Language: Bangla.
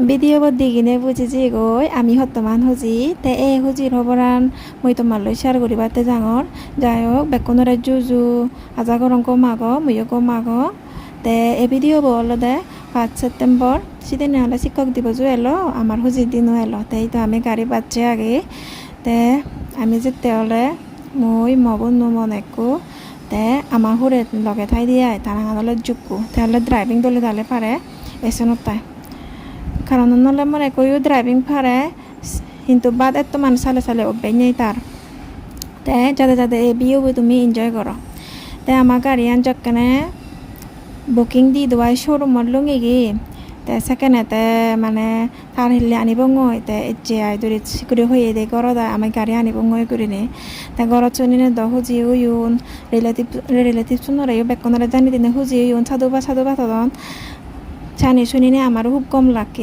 ভিডিও বদি কিনে বুঝিছি গৈ আমি বর্তমান হুজি তে এই হুজির খবরান মই তোমালৈ শেয়ার করিবাতে যাঙর যাই হোক বেকনরে জুজু আজা গরম কমাগ মইও কমাগ তে এই ভিডিও বল দে 5 সেপ্টেম্বর সেদিন হলে শিক্ষক দিবস এলো আমার হুজির দিনও এলো তাই তো আমি গাড়ি পাচ্ছে আগে তে আমি যেতে হলে মই মবন মন একো তে আমার হুরে লগে ঠাই দিয়ে তারা হলে জুকু তাহলে ড্রাইভিং দলে দালে পারে এসনত তাই কারণ নহলে মনে কইও ড্রাইভিং পারে কিন্তু বাদ এত মানুষ চালে চালে অভ্যাস নেই তার তে যাতে যাতে এই বিয়ে তুমি এনজয় করো তে আমার গাড়ি আনজকেনে বুকিং দি দেওয়াই শোরুমত লুঙি গি তে সেকেন্ডতে মানে তার হিলে আনিব গই তে যে আইদুরি সিকুরি হয়ে দে গরদ আমি গাড়ি আনিব গই করিনি তে গরদ চুনিনে দ হুজি উইউন রিলেটিভ চুনরে বেকনরে জানি দিনে হুজি উইউন সাধু বা তদন জানি শুনিনে আমারও খুব কম লাগে